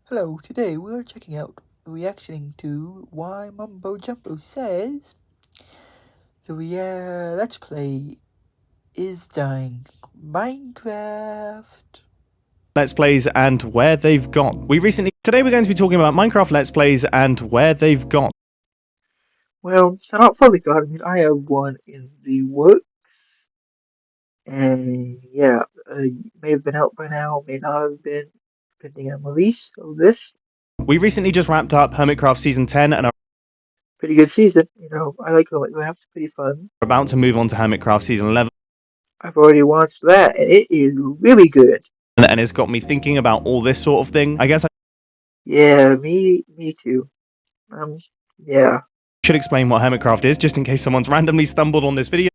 Hello, today we are checking out reacting to why Mumbo Jumbo says the Let's Play is dying. Minecraft. Let's Plays and where they've gone. Today we're going to be talking about Minecraft Let's Plays and where they've gone. Well, so not fully got I have one in the works. And yeah, may have been out by now, may not have been, depending on release of this. We recently just wrapped up Hermitcraft Season 10 and are Pretty good season, I like Minecraft, it's pretty fun. about to move on to Hermitcraft Season 11. I've already watched that, and it is really good. And it's got me thinking about all this sort of thing. I guess I Yeah, me too. Yeah. should explain what Hermitcraft is, just in case someone's randomly stumbled on this video.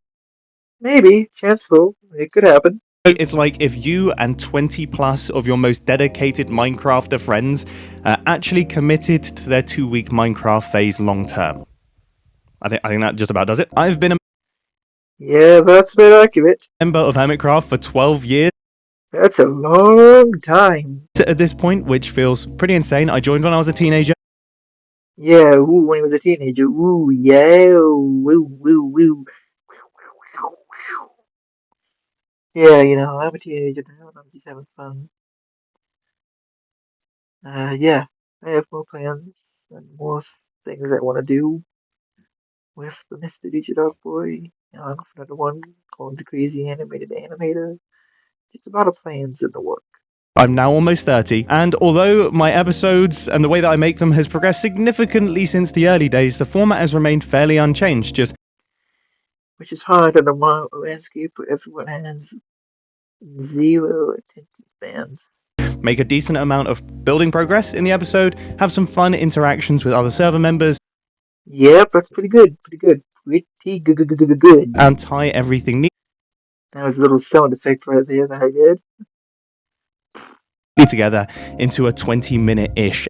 Maybe, chanceful, it could happen. It's like if you and 20 plus of your most dedicated Minecrafter friends actually committed to their 2-week Minecraft phase long term. I think that just about does it. I've been a Yeah, that's a bit accurate. member of Hermitcraft for 12 years. That's a long time. At this point, which feels pretty insane. I joined when I was a teenager. Yeah, ooh, when he was a teenager. Ooh, yeah, woo, woo, woo. Yeah, I'm a teenager now and I'm just having fun. Yeah, I have more plans and more things I want to do with the Mr. Digital Boy. I'm for another one called The Crazy Animated Animator. Just a lot of plans in the work. I'm now almost 30, and although my episodes and the way that I make them has progressed significantly since the early days, the format has remained fairly unchanged. Which is hard in a landscape where everyone has zero attention spans. Make a decent amount of building progress in the episode, have some fun interactions with other server members. Yep, that's pretty good. Pretty good. Pretty good. And tie everything That was a little sound effect right there that I did. neatly together into a 20-minute-ish.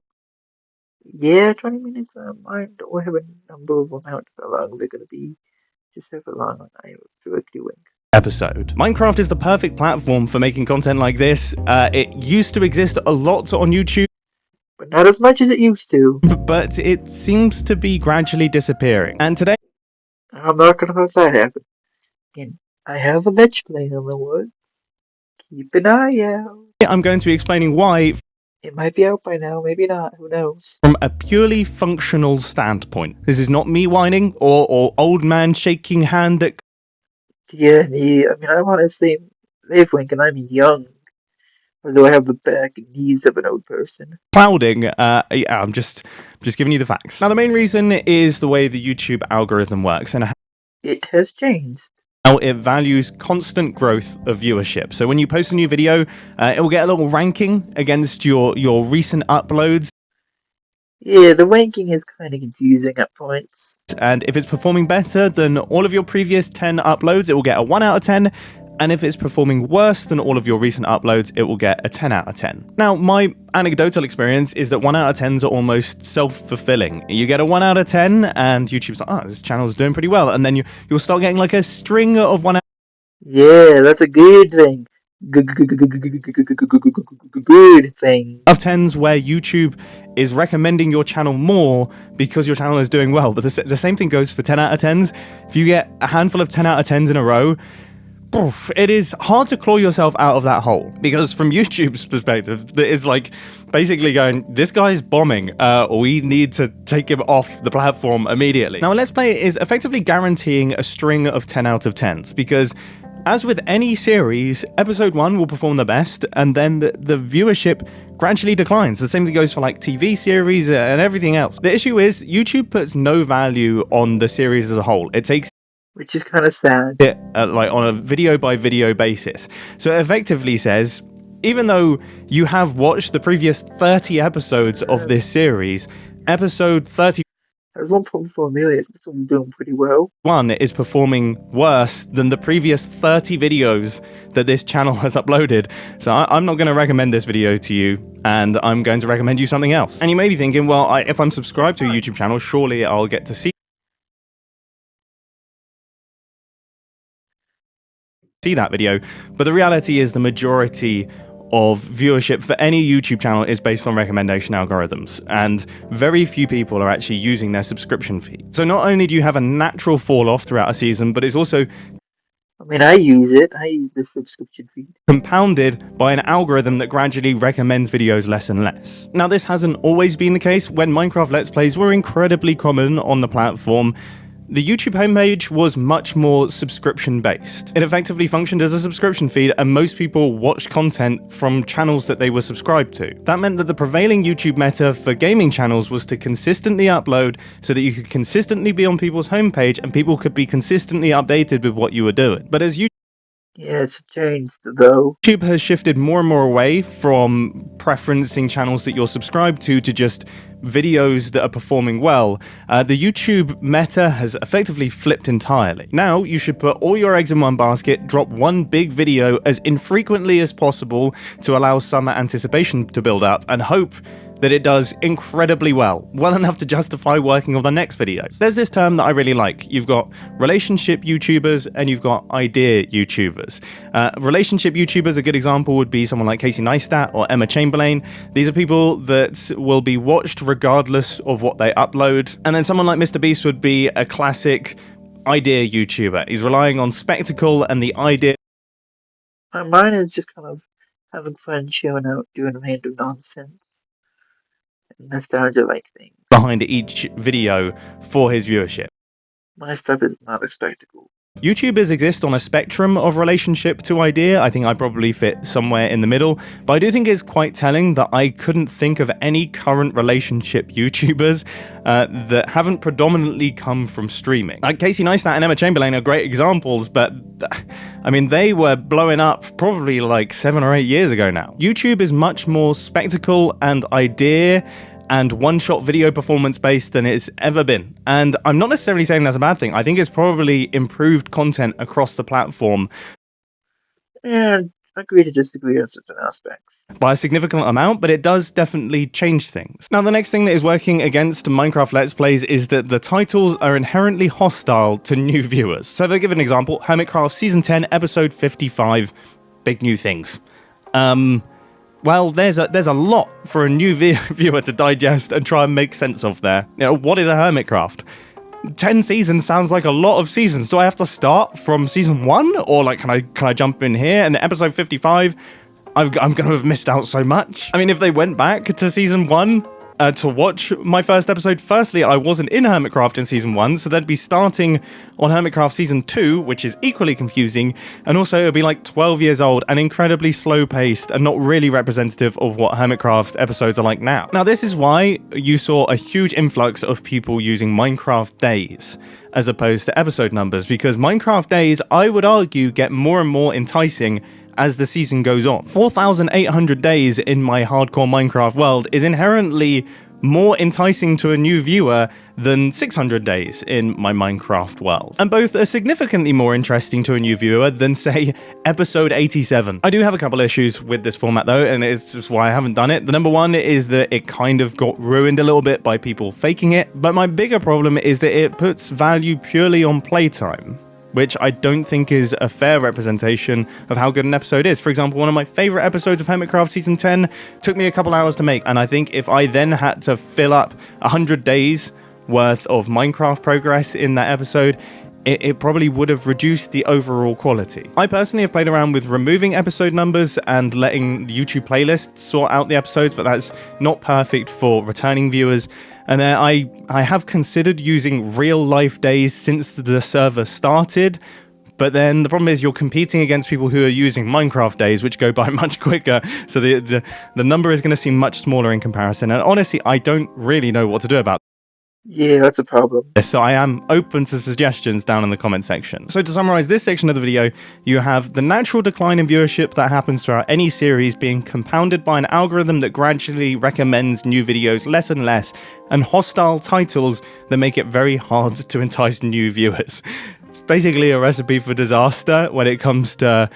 Yeah, 20 minutes. I don't have a number of amount for how long they're going to be. Just how long I was doing. Episode. Minecraft is the perfect platform for making content like this. It used to exist a lot on YouTube, but not as much as it used to. But it seems to be gradually disappearing. And today, I'm not going to let that happen. Again, I have a Let's Play in the works. Keep an eye out. I'm going to be explaining why. It might be out by now, maybe not. Who knows? From a purely functional standpoint. This is not me whining or old man shaking hand at. Yeah, I'm honestly Wink and I'm young. Although I have the back and knees of an old person. Clouding. Yeah, I'm just giving you the facts. Now, the main reason is the way the YouTube algorithm works and it has changed. how it values constant growth of viewership. So when you post a new video, it will get a little ranking against your recent uploads. Yeah, the ranking is kind of confusing at points. And if it's performing better than all of your previous 10 uploads, it will get a 1 out of 10. And if it's performing worse than all of your recent uploads, it will get a 10 out of 10. Now, my anecdotal experience is that 1 out of 10s are almost self-fulfilling. You get a 1 out of 10 and YouTube's like, oh, this channel is doing pretty well. And then you'll start getting like a string of 1 out. Yeah, that's a good thing. Good thing. Of 10s where YouTube is recommending your channel more because your channel is doing well. But the same thing goes for 10 out of 10s. If you get a handful of 10 out of 10s in a row, it is hard to claw yourself out of that hole, because from YouTube's perspective, it's like basically going, this guy's bombing, we need to take him off the platform immediately. Now, a Let's Play is effectively guaranteeing a string of 10 out of 10s, because as with any series, episode 1 will perform the best, and then the viewership gradually declines. The same thing goes for like TV series and everything else. The issue is YouTube puts no value on the series as a whole. It takes, which is kind of sad, like on a video by video basis. So it effectively says, even though you have watched the previous 30 episodes of this series, episode 30 has 1.4 million. This one's doing pretty well. One is performing worse than the previous 30 videos that this channel has uploaded. So I'm not going to recommend this video to you, and I'm going to recommend you something else. And you may be thinking, well, if I'm subscribed to a YouTube channel, surely I'll get to see that video. But the reality is the majority of viewership for any YouTube channel is based on recommendation algorithms, and very few people are actually using their subscription feed. So not only do you have a natural fall off throughout a season, but it's also I mean, I use it. I use the subscription feed. compounded by an algorithm that gradually recommends videos less and less. Now, this hasn't always been the case. When Minecraft Let's Plays were incredibly common on the platform, the YouTube homepage was much more subscription-based. It effectively functioned as a subscription feed, and most people watched content from channels that they were subscribed to. That meant that the prevailing YouTube meta for gaming channels was to consistently upload so that you could consistently be on people's homepage and people could be consistently updated with what you were doing. But as Yeah, it's changed though. YouTube has shifted more and more away from preferencing channels that you're subscribed to just videos that are performing well. The YouTube meta has effectively flipped entirely. Now you should put all your eggs in one basket, drop one big video as infrequently as possible to allow summer anticipation to build up, and hope that it does incredibly well enough to justify working on the next video. There's this term that I really like. You've got relationship YouTubers and you've got idea YouTubers. Relationship YouTubers, a good example would be someone like Casey Neistat or Emma Chamberlain. These are people that will be watched regardless of what they upload. And then someone like Mr. Beast would be a classic idea YouTuber. He's relying on spectacle and the idea. Mine is just kind of having fun, showing out, doing random nonsense, nostalgia-like things. Behind each video for his viewership. My stuff is not a spectacle. YouTubers exist on a spectrum of relationship to idea. I think I probably fit somewhere in the middle, but I do think it's quite telling that I couldn't think of any current relationship YouTubers that haven't predominantly come from streaming. Like Casey Neistat and Emma Chamberlain are great examples, but I mean, they were blowing up probably like 7 or 8 years ago now. YouTube is much more spectacle and idea and one-shot video performance based than it's ever been. And I'm not necessarily saying that's a bad thing. I think it's probably improved content across the platform. And agree to disagree on certain aspects. By a significant amount, but it does definitely change things. Now, the next thing that is working against Minecraft Let's Plays is that the titles are inherently hostile to new viewers. So if I give an example, Hermitcraft Season 10, Episode 55, big new things. Well, there's a lot for a new viewer to digest and try and make sense of there. You know, what is a Hermitcraft? 10 seasons sounds like a lot of seasons. Do I have to start from season 1, or like can I jump in here? And episode 55, I'm going to have missed out so much. I mean, if they went back to season 1 to watch my first episode, firstly, I wasn't in Hermitcraft in season 1, so they'd be starting on Hermitcraft season 2, which is equally confusing, and also it'll be like 12 years old and incredibly slow paced and not really representative of what Hermitcraft episodes are like now. Now, this is why you saw a huge influx of people using Minecraft days as opposed to episode numbers, because Minecraft days, I would argue, get more and more enticing as the season goes on. 4,800 days in my hardcore Minecraft world is inherently more enticing to a new viewer than 600 days in my Minecraft world. And both are significantly more interesting to a new viewer than, say, episode 87. I do have a couple issues with this format though, and it's just why I haven't done it. The number one is that it kind of got ruined a little bit by people faking it, but my bigger problem is that it puts value purely on playtime, which I don't think is a fair representation of how good an episode is. For example, one of my favorite episodes of Hermitcraft Season 10 took me a couple hours to make, and I think if I then had to fill up 100 days worth of Minecraft progress in that episode, it probably would have reduced the overall quality. I personally have played around with removing episode numbers and letting the YouTube playlists sort out the episodes, but that's not perfect for returning viewers. And then I have considered using real life days since the server started, but then the problem is you're competing against people who are using Minecraft days, which go by much quicker, so the number is going to seem much smaller in comparison, and honestly I don't really know what to do about it. Yeah, that's a problem. So I am open to suggestions down in the comment section. So to summarize this section of the video, you have the natural decline in viewership that happens throughout any series being compounded by an algorithm that gradually recommends new videos less and less, and hostile titles that make it very hard to entice new viewers. It's basically a recipe for disaster when it comes to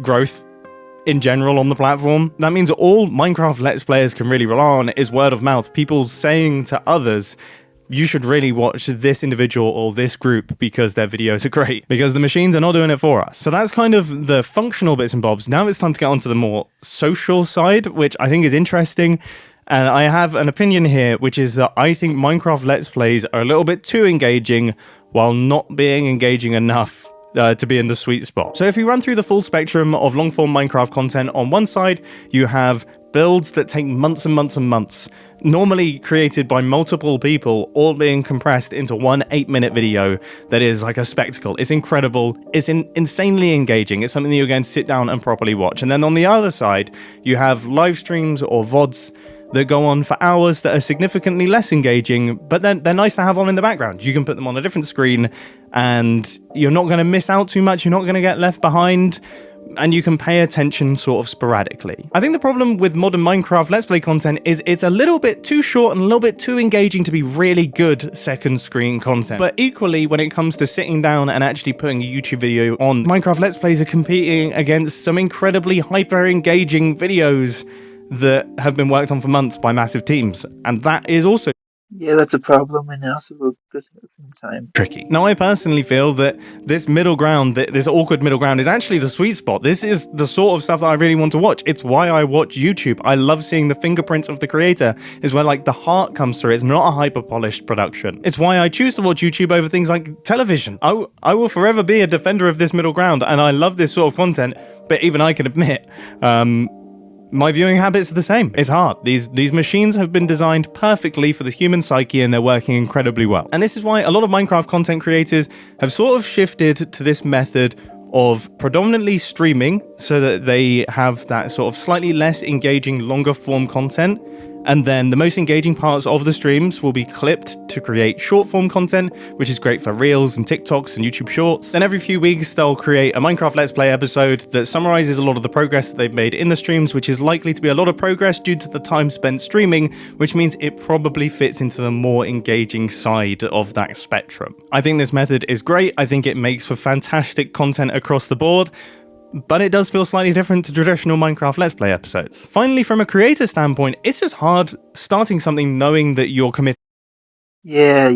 growth in general on the platform. That means all Minecraft Let's Players can really rely on is word of mouth, people saying to others, you should really watch this individual or this group because their videos are great, because the machines are not doing it for us. So that's kind of the functional bits and bobs. Now it's time to get onto the more social side, which I think is interesting. And I have an opinion here, which is that I think Minecraft Let's Plays are a little bit too engaging while not being engaging enough to be in the sweet spot. So if you run through the full spectrum of long-form Minecraft content, on one side, you have builds that take months and months and months, normally created by multiple people, all being compressed into one 8-minute video that is like a spectacle. It's incredible. It's insanely engaging. It's something that you're going to sit down and properly watch. And then on the other side, you have live streams or VODs that go on for hours that are significantly less engaging, but then they're nice to have on in the background. You can put them on a different screen and you're not going to miss out too much. You're not going to get left behind, and you can pay attention sort of sporadically. I think the problem with modern Minecraft Let's Play content is it's a little bit too short and a little bit too engaging to be really good second screen content. But equally, when it comes to sitting down and actually putting a YouTube video on, Minecraft Let's Plays are competing against some incredibly hyper engaging videos that have been worked on for months by massive teams, and that is also that's a problem, and also good at the same time. Tricky. Now, I personally feel that this middle ground, this awkward middle ground, is actually the sweet spot. This is the sort of stuff that I really want to watch. It's why I watch YouTube. I love seeing the fingerprints of the creator. Is where like the heart comes through. It's not a hyper polished production. It's why I choose to watch YouTube over things like television. I will forever be a defender of this middle ground, and I love this sort of content. But even I can admit, my viewing habits are the same. It's hard. These machines have been designed perfectly for the human psyche, and they're working incredibly well. And this is why a lot of Minecraft content creators have sort of shifted to this method of predominantly streaming, so that they have that sort of slightly less engaging, longer form content. And then the most engaging parts of the streams will be clipped to create short form content, which is great for Reels and TikToks and YouTube Shorts. Then every few weeks, they'll create a Minecraft Let's Play episode that summarizes a lot of the progress that they've made in the streams, which is likely to be a lot of progress due to the time spent streaming, which means it probably fits into the more engaging side of that spectrum. I think this method is great. I think it makes for fantastic content across the board, but it does feel slightly different to traditional Minecraft Let's Play episodes. Finally, from a creator standpoint, it's just hard starting something knowing that you're committed Yeah.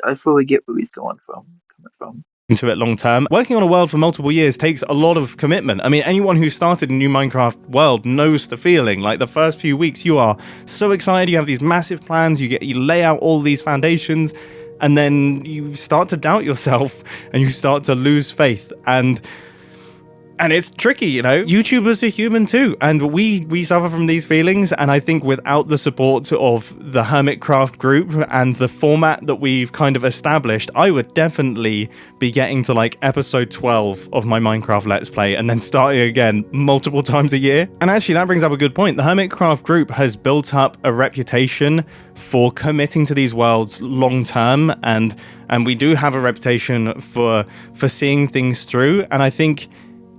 I fully get where he's coming from. to it long term. Working on a world for multiple years takes a lot of commitment. I mean, anyone who started a new Minecraft world knows the feeling. Like the first few weeks, you are so excited, you have these massive plans, you lay out all these foundations, and then you start to doubt yourself and you start to lose faith. And it's tricky, you know. YouTubers are human too, and we suffer from these feelings. And I think without the support of the Hermitcraft group and the format that we've kind of established, I would definitely be getting to like episode 12 of my Minecraft Let's Play and then starting again multiple times a year. And actually, that brings up a good point. The Hermitcraft group has built up a reputation for committing to these worlds long term, and we do have a reputation for seeing things through. And I think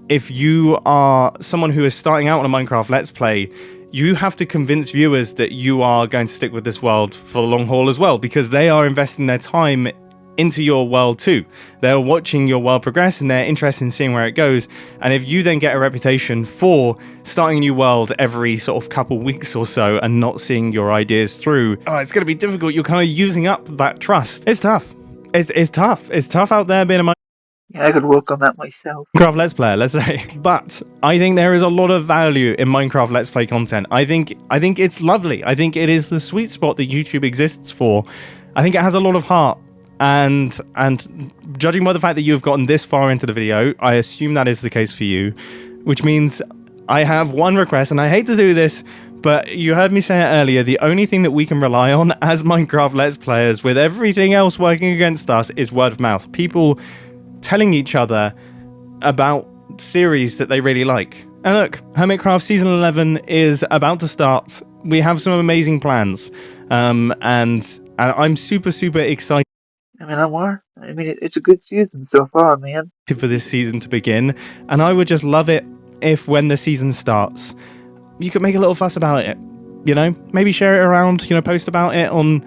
if you are someone who is starting out on a Minecraft Let's Play, you have to convince viewers that you are going to stick with this world for the long haul as well, because they are investing their time into your world too. They're watching your world progress and they're interested in seeing where it goes. And if you then get a reputation for starting a new world every sort of couple weeks or so and not seeing your ideas through, it's going to be difficult. You're kind of using up that trust. It's tough. It's tough. It's tough out there being a Yeah, I could work on that myself. Minecraft Let's Player, let's say. But I think there is a lot of value in Minecraft Let's Play content. I think it's lovely. I think it is the sweet spot that YouTube exists for. I think it has a lot of heart. And judging by the fact that you've gotten this far into the video, I assume that is the case for you, which means I have one request, and I hate to do this, but you heard me say it earlier, the only thing that we can rely on as Minecraft Let's Players, with everything else working against us, is word of mouth. People telling each other about series that they really like. And look, Hermitcraft Season 11 is about to start. We have some amazing plans. And I'm super excited. I mean, it's a good season so far, man. For this season to begin. And I would just love it if when the season starts, you could make a little fuss about it. You know, maybe share it around, you know, post about it on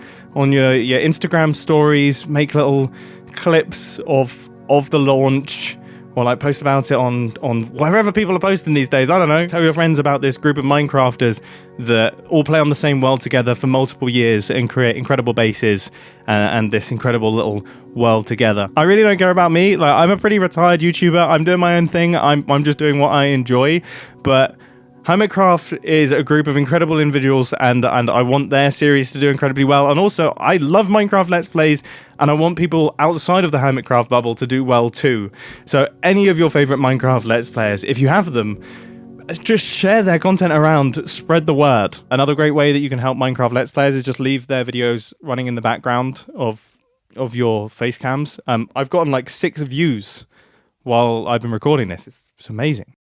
your Instagram stories, make little clips of the launch, or like post about it on wherever people are posting these days. I don't know. Tell your friends about this group of Minecrafters that all play on the same world together for multiple years and create incredible bases and this incredible little world together. I really don't care about me. Like, I'm a pretty retired YouTuber. I'm doing my own thing. I'm just doing what I enjoy. But Hermitcraft is a group of incredible individuals, and I want their series to do incredibly well. And also, I love Minecraft Let's Plays, and I want people outside of the Hermitcraft bubble to do well too. So any of your favorite Minecraft Let's Players, if you have them, just share their content around, spread the word. Another great way that you can help Minecraft Let's Players is just leave their videos running in the background of your face cams. I've gotten like 6 views while I've been recording this. It's amazing.